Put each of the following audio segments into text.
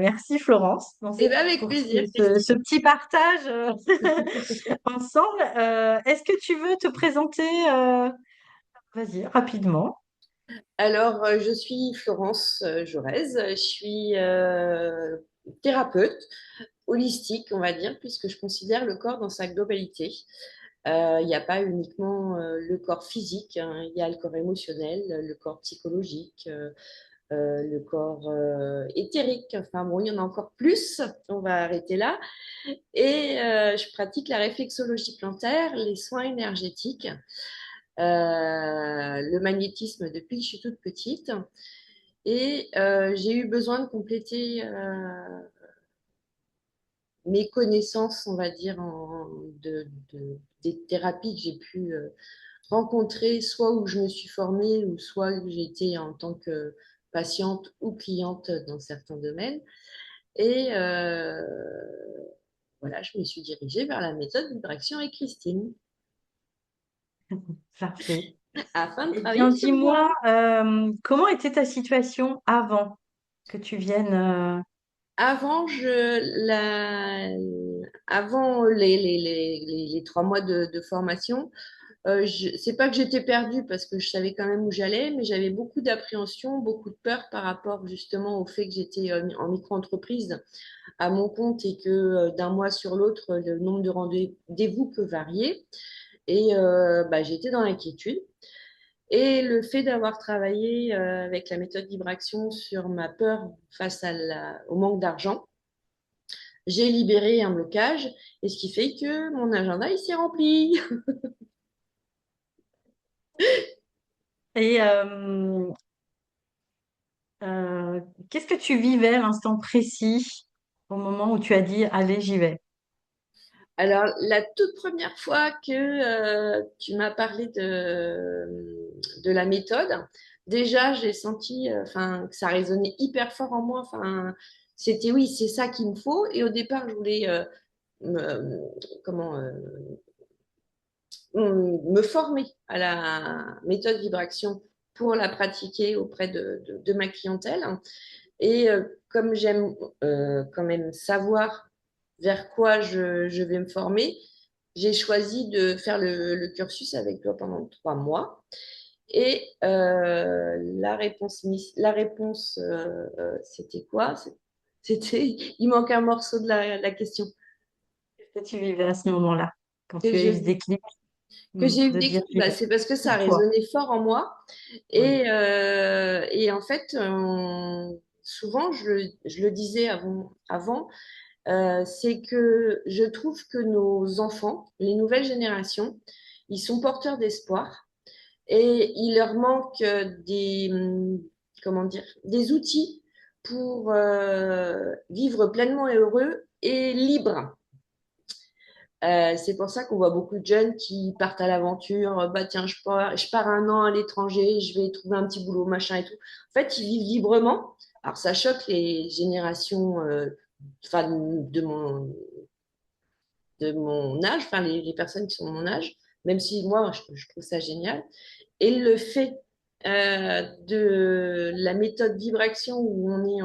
merci Florence Et bien, avec pour plaisir, ce Christine. petit partage ensemble. Est-ce que tu veux te présenter, vas-y, rapidement? Alors, je suis Florence Jaurès, je suis thérapeute holistique, on va dire, puisque je considère le corps dans sa globalité. Il n'y a pas uniquement le corps physique, hein, il y a le corps émotionnel, le corps psychologique, le corps éthérique. Enfin bon, il y en a encore plus, on va arrêter là. Et je pratique la réflexologie plantaire, les soins énergétiques, le magnétisme depuis que je suis toute petite. Et j'ai eu besoin de compléter mes connaissances, on va dire, des thérapies que j'ai pu rencontrer, soit où je me suis formée, ou soit où j'ai été en tant que patiente ou cliente dans certains domaines. Et voilà, je me suis dirigée vers la méthode Vibration et Christine Parfait. afin de Eh travailler bien, sur dis-moi, moi. comment était ta situation avant que tu viennes Avant, avant les 3 mois de formation, c'est pas que j'étais perdue parce que je savais quand même où j'allais, mais j'avais beaucoup d'appréhension, beaucoup de peur par rapport justement au fait que j'étais en micro-entreprise à mon compte et que d'un mois sur l'autre, le nombre de rendez-vous peut varier. Et bah, j'étais dans l'inquiétude. Et le fait d'avoir travaillé avec la méthode Vibraction sur ma peur face au manque d'argent, j'ai libéré un blocage et ce qui fait que mon agenda il s'est rempli. et qu'est-ce que tu vivais à l'instant précis au moment où tu as dit, allez, j'y vais? Alors, la toute première fois que tu m'as parlé de la méthode, déjà, j'ai senti enfin, que ça résonnait hyper fort en moi. Enfin, c'était oui, c'est ça qu'il me faut. Et au départ, je voulais comment, me former à la méthode vibration pour la pratiquer auprès de ma clientèle. Et comme j'aime quand même savoir vers quoi je vais me former, j'ai choisi de faire le cursus avec toi pendant 3 mois. Et la réponse c'était quoi? C'était, il manque un morceau de la question. Qu'est-ce que tu vivais à ce moment-là, quand Que tu as eu je ce déclic que j'ai eu le de dire, déclic, j'y bah, vais? c'est parce que ça a Pourquoi? résonné fort en moi. Oui. Et en fait, souvent, je le disais avant c'est que je trouve que nos enfants, les nouvelles générations, ils sont porteurs d'espoir et il leur manque comment dire, des outils pour vivre pleinement heureux et libre. C'est pour ça qu'on voit beaucoup de jeunes qui partent à l'aventure. Bah tiens, je pars 1 an à l'étranger, je vais trouver un petit boulot, machin et tout. En fait, ils vivent librement. Alors ça choque les générations, enfin de mon âge, enfin les personnes qui sont de mon âge, même si moi je trouve ça génial. Et le fait de la méthode vibration où on est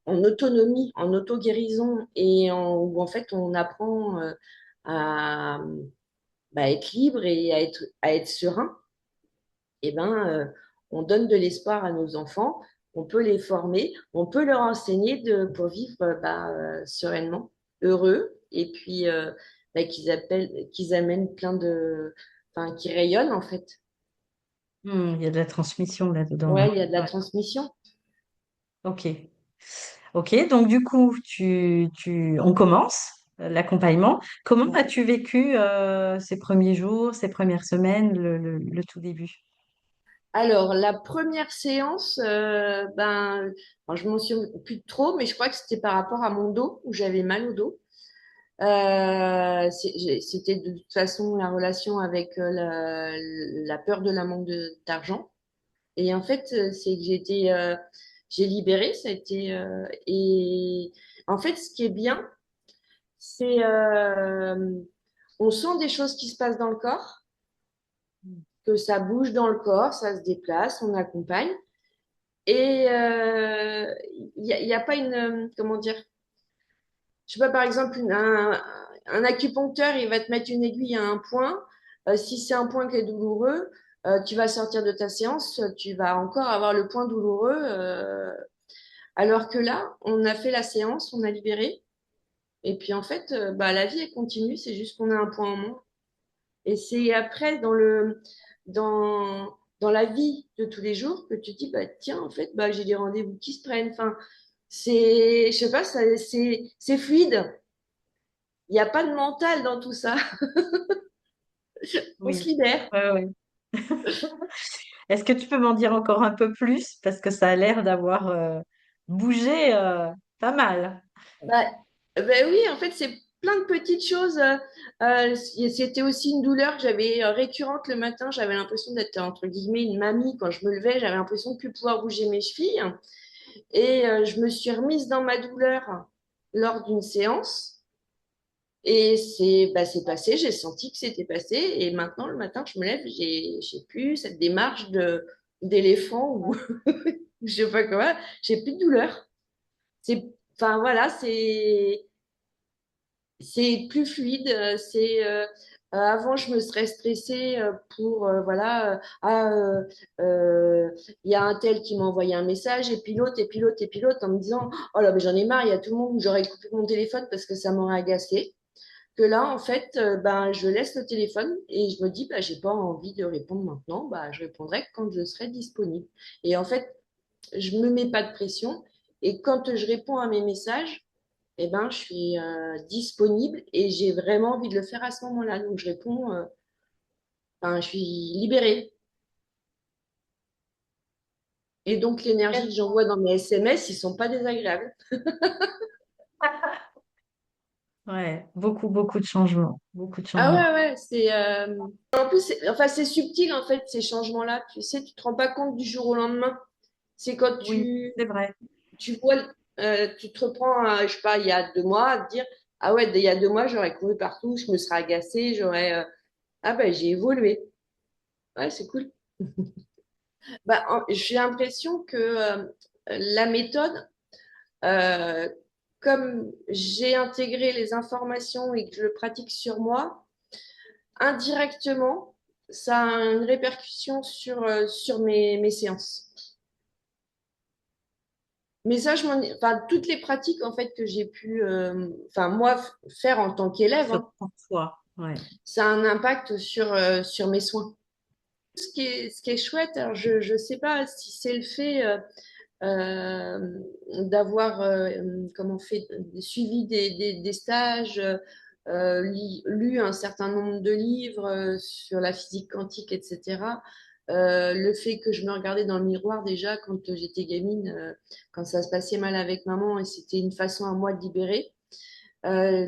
en autonomie, en auto-guérison et où en fait on apprend à bah, être libre et à être serein, et ben, on donne de l'espoir à nos enfants, on peut les former, on peut leur enseigner pour vivre bah, sereinement, heureux, et puis bah, qu'ils amènent plein enfin, qui rayonnent en fait. Il y a de la transmission là-dedans, Ouais, hein. il y a de la Ouais. transmission. Ok. Ok, donc du coup, on commence l'accompagnement. Comment as-tu vécu ces premiers jours, ces premières semaines, le tout début? Alors, la première séance, ben, alors, je m'en souviens plus trop, mais je crois que c'était par rapport à mon dos, où j'avais mal au dos. C'était de toute façon la relation avec la peur de la manque d'argent. Et en fait, c'est que j'ai libéré, ça a été, et en fait, ce qui est bien, c'est, on sent des choses qui se passent dans le corps, que ça bouge dans le corps, ça se déplace, on accompagne. Et y a pas une, comment dire, je sais pas, par exemple, un acupuncteur, il va te mettre une aiguille à un point. Si c'est un point qui est douloureux, tu vas sortir de ta séance, tu vas encore avoir le point douloureux. Alors que là, on a fait la séance, on a libéré. Et puis en fait, bah, la vie, elle continue, c'est juste qu'on a un point en moins. Et c'est après, dans la vie de tous les jours, que tu te dis, bah, tiens, en fait, bah, j'ai des rendez-vous qui se prennent. Enfin, je sais pas, c'est fluide. Il n'y a pas de mental dans tout ça. On se Oui. libère. Ouais, ouais. Est-ce que tu peux m'en dire encore un peu plus? Parce que ça a l'air d'avoir bougé pas mal. Bah, ben oui, en fait, c'est plein de petites choses. C'était aussi une douleur que j'avais récurrente le matin. J'avais l'impression d'être, entre guillemets, une mamie. Quand je me levais, j'avais l'impression de plus pouvoir bouger mes chevilles. Et je me suis remise dans ma douleur lors d'une séance. Et c'est passé, j'ai senti que c'était passé. Et maintenant, le matin, je me lève, j'ai plus cette démarche d'éléphant ou je sais pas quoi. J'ai plus de douleur. Enfin voilà, c'est plus fluide. Avant, je me serais stressée pour voilà, il y a un tel qui m'a envoyé un message et puis l'autre et puis l'autre et puis l'autre en me disant oh là mais j'en ai marre, il y a tout le monde, j'aurais coupé mon téléphone parce que ça m'aurait agacé. Que là en fait, ben je laisse le téléphone et je me dis bah j'ai pas envie de répondre maintenant, bah je répondrai quand je serai disponible. Et en fait, je me mets pas de pression et quand je réponds à mes messages eh ben, je suis disponible et j'ai vraiment envie de le faire à ce moment-là. Donc, je réponds, enfin, je suis libérée. Et donc, l'énergie que j'envoie dans mes SMS, ils sont pas désagréables. Ouais, beaucoup, beaucoup de changements. Beaucoup de Ah changements. ouais, ouais, En plus, enfin, c'est subtil, en fait, ces changements-là. Tu sais, tu te rends pas compte du jour au lendemain. C'est quand Oui, c'est vrai. tu vois, tu te reprends, je sais pas, il y a 2 mois, à te dire, ah ouais, il y a 2 mois, j'aurais couru partout, je me serais agacée, ah ben, j'ai évolué. Ouais, c'est cool. Bah, j'ai l'impression que la méthode, euh, comme j'ai intégré les informations et que je le pratique sur moi, indirectement, ça a une répercussion sur mes séances. Mais ça, enfin, toutes les pratiques en fait que j'ai pu, enfin moi, faire en tant qu'élève, Sur hein, toi. Ouais. ça a un impact sur mes soins. Ce qui est chouette, alors je ne sais pas si c'est le fait d'avoir comment fait, suivi des stages, lu un certain nombre de livres sur la physique quantique, etc. Le fait que je me regardais dans le miroir déjà quand j'étais gamine, quand ça se passait mal avec maman, et c'était une façon à moi de libérer. Euh,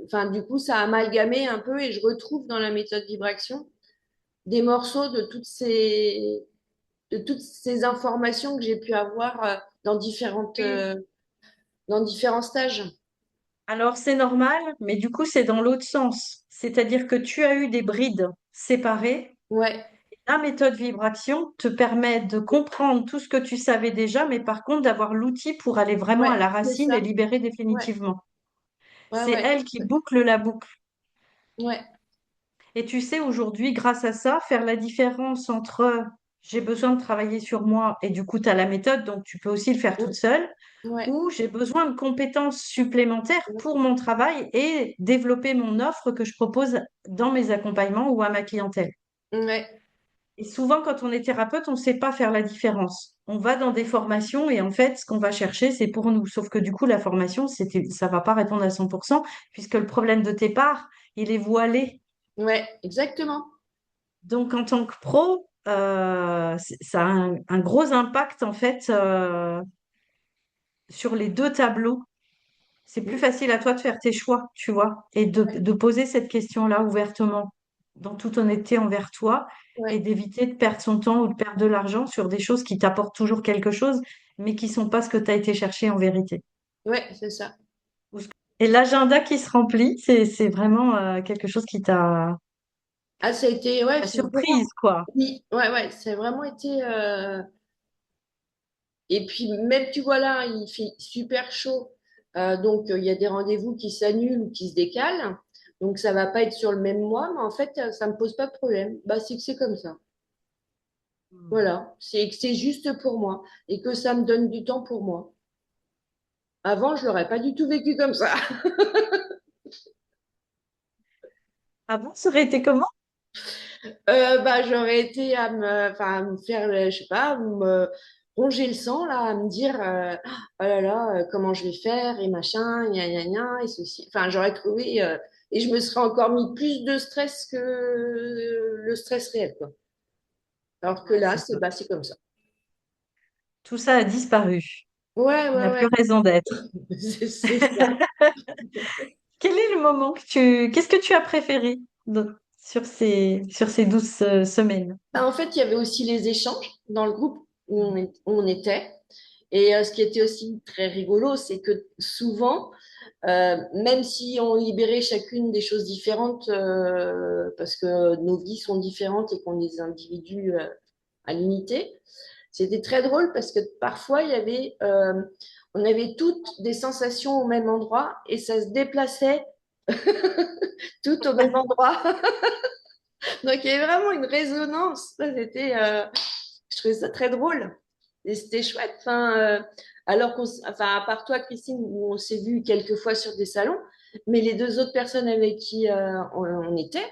Enfin, du coup, ça a amalgamé un peu et je retrouve dans la méthode vibration des morceaux de toutes ces informations que j'ai pu avoir Oui. dans différents stages. Alors, c'est normal, mais du coup, c'est dans l'autre sens. C'est-à-dire que tu as eu des brides séparées. Ouais, La méthode vibration te permet de comprendre tout ce que tu savais déjà, mais par contre d'avoir l'outil pour aller vraiment à ouais, la c'est racine et ça. libérer Ouais, définitivement. ouais, C'est ouais, elle qui boucle la boucle. ouais, Et tu sais, aujourd'hui, grâce à ça, faire la différence entre j'ai besoin de travailler sur moi et du coup, tu as la méthode, donc tu peux aussi le faire toute seule, ouais, ou j'ai besoin de compétences supplémentaires pour mon travail et développer mon offre que je propose dans mes accompagnements ou à ma clientèle. ouais, Et souvent, quand on est thérapeute, on ne sait pas faire la différence. On va dans des formations et en fait, ce qu'on va chercher, c'est pour nous. Sauf que du coup, la formation, ça va pas répondre à 100% puisque le problème de tes parts, il est voilé. ouais, exactement. Donc, en tant que pro, ça a un gros impact en fait sur les deux tableaux. C'est plus facile à toi de faire tes choix, tu vois, et de poser cette question-là ouvertement, dans toute honnêteté envers toi, et Ouais, d'éviter de perdre son temps ou de perdre de l'argent sur des choses qui t'apportent toujours quelque chose, mais qui sont pas ce que tu as été chercher en vérité. ouais, c'est ça. Et l'agenda qui se remplit, c'est vraiment quelque chose qui Ah, ça a été, ouais, t'a c'est vraiment, surprise, quoi. oui, ouais, ouais, ça a vraiment été Et puis, même, tu vois là, il fait super chaud. Donc, il y a des rendez-vous qui s'annulent ou qui se décalent. Donc, ça va pas être sur le même mois, mais en fait, ça me pose pas de problème. Bah, c'est que c'est comme ça. Hmm. Voilà. C'est que c'est juste pour moi et que ça me donne du temps pour moi. Avant, je l'aurais pas du tout vécu comme ça. Avant, ça aurait été comment? Bah, j'aurais été à me faire, je sais pas, me ronger le sang, là, à me dire, oh là là, comment je vais faire, et machin, gna, et ceci. Enfin, j'aurais trouvé, et je me serais encore mis plus de stress que le stress réel, quoi. Alors que Ouais, là, c'est ça. c'est comme ça. Tout ça a disparu. Ouais, Il ouais, n'a plus ouais, raison d'être. c'est ça. Quel est le moment Qu'est-ce que tu as préféré sur ces 12 semaines? Bah, en fait, il y avait aussi les échanges dans le groupe où on était. Et ce qui était aussi très rigolo, c'est que souvent, même si on libérait chacune des choses différentes, parce que nos vies sont différentes et qu'on est des individus à l'unité, c'était très drôle parce que parfois, on avait toutes des sensations au même endroit et ça se déplaçait toutes au même endroit. Donc, il y avait vraiment une résonance. Je trouvais ça très drôle. Et c'était chouette. Alors enfin, à part toi, Christine, où on s'est vu quelques fois sur des salons, mais les deux autres personnes avec qui on était,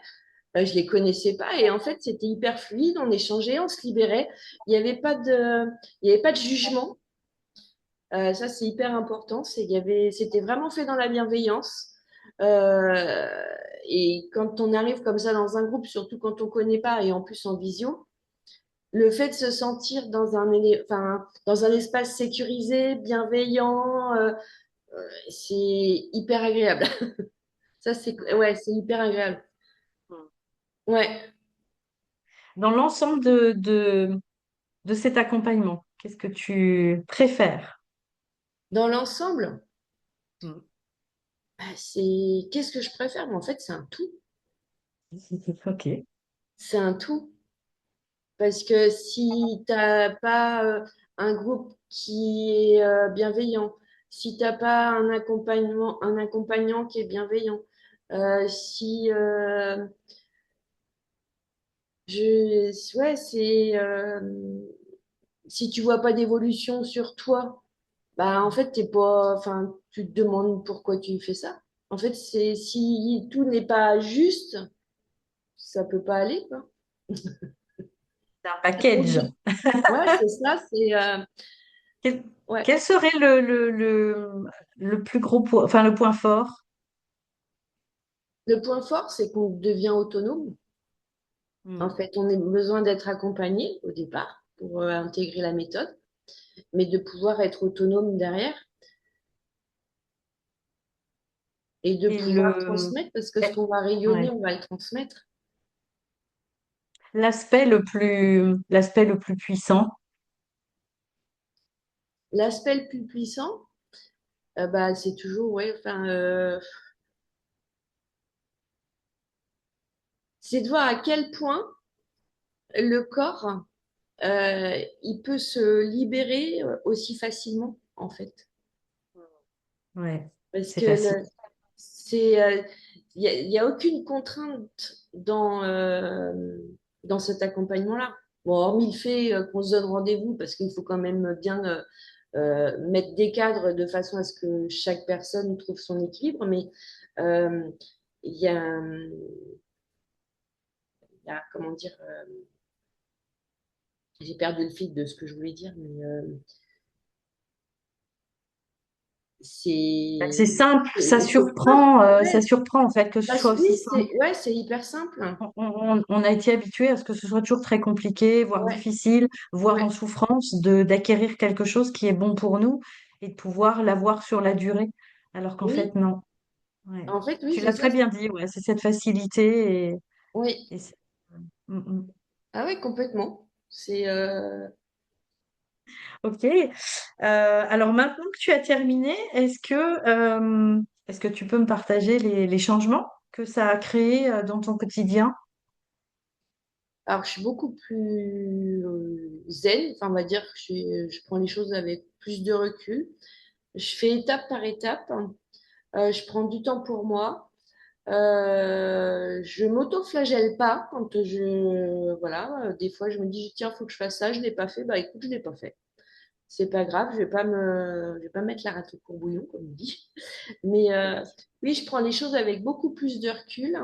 je les connaissais pas. Et en fait, c'était hyper fluide. On échangeait, on se libérait. Il y avait pas de jugement. Ça, c'est hyper important. C'était vraiment fait dans la bienveillance. Euh, et quand on arrive comme ça dans un groupe, surtout quand on connaît pas et en plus en visio, le fait de se sentir dans un espace sécurisé, bienveillant, c'est hyper agréable. Ouais, c'est hyper agréable. Ouais. Dans l'ensemble de cet accompagnement, qu'est-ce que tu préfères? Dans l'ensemble, Mm. qu'est-ce que je préfère? Mais en fait, c'est un tout. Ok. C'est un tout. Parce que si t'as pas un groupe qui est bienveillant, si t'as pas un accompagnant qui est bienveillant, si ouais, si tu vois pas d'évolution sur toi, bah en fait t'es pas, enfin tu te demandes pourquoi tu fais ça. En fait, c'est si tout n'est pas juste, ça peut pas aller quoi. C'est un package. Ouais, c'est ça, Quel, ouais. quel serait le plus gros point, enfin le point fort? Le point fort, c'est qu'on devient autonome. En Mm. fait, on a besoin d'être accompagné au départ pour intégrer la méthode, mais de pouvoir être autonome derrière et de Et pouvoir transmettre parce que ce eh, qu'on va rayonner, ouais. on va le transmettre. L'aspect le plus puissant. L'aspect le plus puissant, bah, c'est toujours, ouais, c'est de voir à quel point le corps, il peut se libérer aussi facilement, en fait. Ouais, Parce c'est que facile. c'est, il y a aucune contrainte dans cet accompagnement-là. Bon, hormis le fait qu'on se donne rendez-vous, parce qu'il faut quand même bien mettre des cadres de façon à ce que chaque personne trouve son équilibre, mais euh, il y a, comment dire, j'ai perdu le fil de ce que je voulais dire, mais Bah, c'est, c'est simple, c'est simple. ça Ouais, surprend en fait que ce bah, soit oui, aussi simple. c'est hyper simple. On a été habitué à ce que ce soit toujours très compliqué, voire Ouais, difficile, voire ouais, en souffrance, d'acquérir quelque chose qui est bon pour nous et de pouvoir l'avoir sur la durée. Alors qu'en oui. fait, non. Ouais. En fait, oui, Tu c'est l'as ça. très bien dit, ouais, c'est cette facilité Oui. et Mm, mm. Ah oui, complètement. Ok. Alors maintenant que tu as terminé, est-ce que tu peux me partager les changements que ça a créé dans ton quotidien? Alors, je suis beaucoup plus zen, enfin, on va dire que je prends les choses avec plus de recul. Je fais étape par étape. Je prends du temps pour moi. Je m'auto-flagelle pas quand voilà, des fois je me dis, tiens, faut que je fasse ça, je l'ai pas fait, bah écoute, je l'ai pas fait. C'est pas grave, je vais pas mettre la rate au courbouillon, comme on dit. Mais oui, je prends les choses avec beaucoup plus de recul.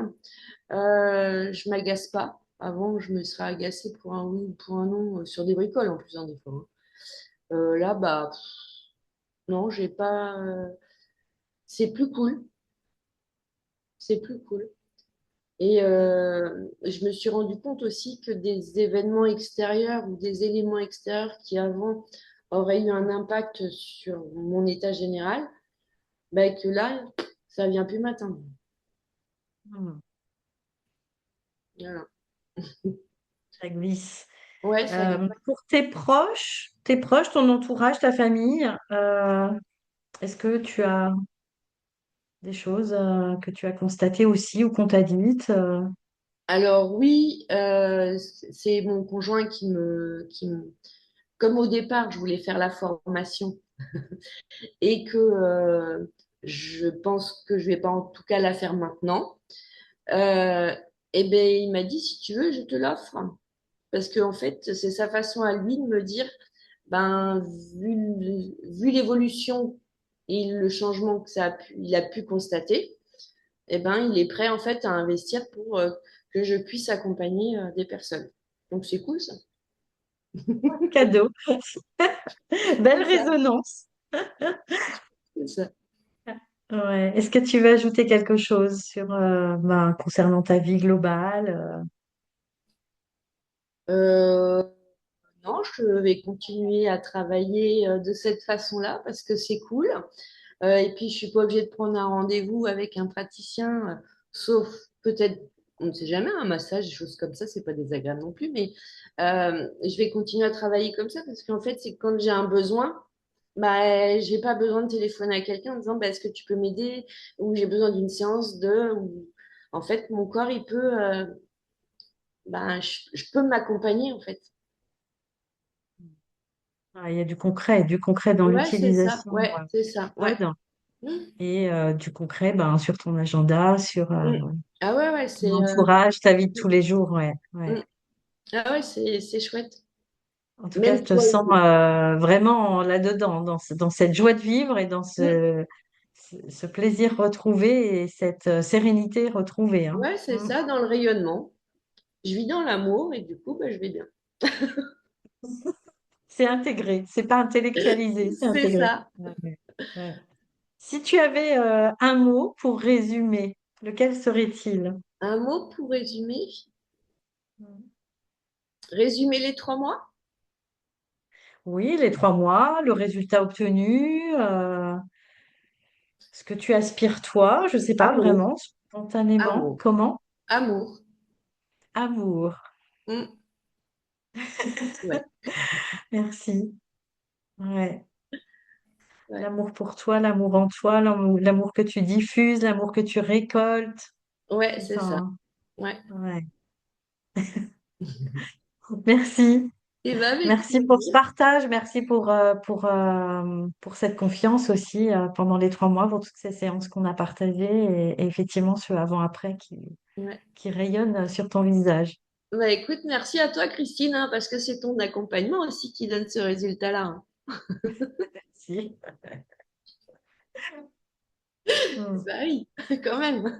Je m'agace pas. Avant, je me serais agacée pour un oui ou pour un non sur des bricoles en plus, hein, des fois. Hein. Là, bah, non, j'ai pas. C'est plus cool. C'est plus cool. Et je me suis rendu compte aussi que des événements extérieurs ou des éléments extérieurs qui avant auraient eu un impact sur mon état général, bah, que là, ça vient plus m'atteindre. Hmm, Voilà. ça glisse. Ouais, ça glisse. Pour tes proches, ton entourage, ta famille, est-ce que tu as des choses que tu as constatées aussi ou qu'on t'a dites Alors oui, c'est mon conjoint comme au départ, je voulais faire la formation et que je pense que je vais pas en tout cas la faire maintenant. Euh, et ben il m'a dit si tu veux, je te l'offre parce que en fait c'est sa façon à lui de me dire ben vu l'évolution et le changement que il a pu constater, et ben il est prêt en fait à investir pour que je puisse accompagner des personnes. Donc c'est cool ça. cadeaux? Belle C'est ça. résonance. C'est ça. Ouais. Est-ce que tu veux ajouter quelque chose sur, concernant ta vie globale? Euh, non, je vais continuer à travailler de cette façon-là parce que c'est cool. Et puis, je suis pas obligée de prendre un rendez-vous avec un praticien, sauf peut-être, on ne sait jamais, un massage, des choses comme ça, c'est pas désagréable non plus, mais je vais continuer à travailler comme ça parce qu'en fait, c'est que quand j'ai un besoin, bah, j'ai pas besoin de téléphoner à quelqu'un en disant, bah, est-ce que tu peux m'aider ou j'ai besoin d'une séance ou... En fait, mon corps, il peut, bah, je peux m'accompagner, en fait. Il y a du concret dans Ouais, c'est ça. l'utilisation Ouais, c'est ça. du Ouais. code Mm, et du concret sur ton agenda, sur mm. Ah ouais, ouais, ton entourage, ta vie de tous les jours. Ouais, mm. ouais. Ah ouais, c'est chouette. En tout cas, je Même te toi, sens vraiment là-dedans, dans cette joie de vivre et dans mm. ce plaisir retrouvé et cette sérénité retrouvée, hein. Ouais, c'est Mm. ça, dans le rayonnement. Je vis dans l'amour et du coup, bah, je vais bien. C'est intégré, c'est pas intellectualisé, c'est C'est intégré. ça. Ouais, ouais, ouais. Si tu avais un mot pour résumer, lequel serait-il? Un mot pour résumer. Mm. Résumer les 3 mois? Oui, les 3 mois, le résultat obtenu, ce que tu aspires toi, je sais pas Amour. vraiment, spontanément, Amour. comment? Amour. Amour. Mm. Ouais. Merci. Ouais. Ouais. L'amour pour toi, l'amour en toi, l'amour que tu diffuses, l'amour que tu récoltes. Ouais, C'est c'est ça, ça. hein. Ouais. Ouais. Merci. Et ben avec Merci pour ce plaisir. partage. Merci pour cette confiance aussi pendant les 3 mois, pour toutes ces séances qu'on a partagées et effectivement ce avant-après Ouais. qui rayonne sur ton visage. Bah écoute, merci à toi, Christine, hein, parce que c'est ton accompagnement aussi qui donne ce résultat-là. Hein. Merci. Mm. Bah oui, quand même.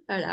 Voilà.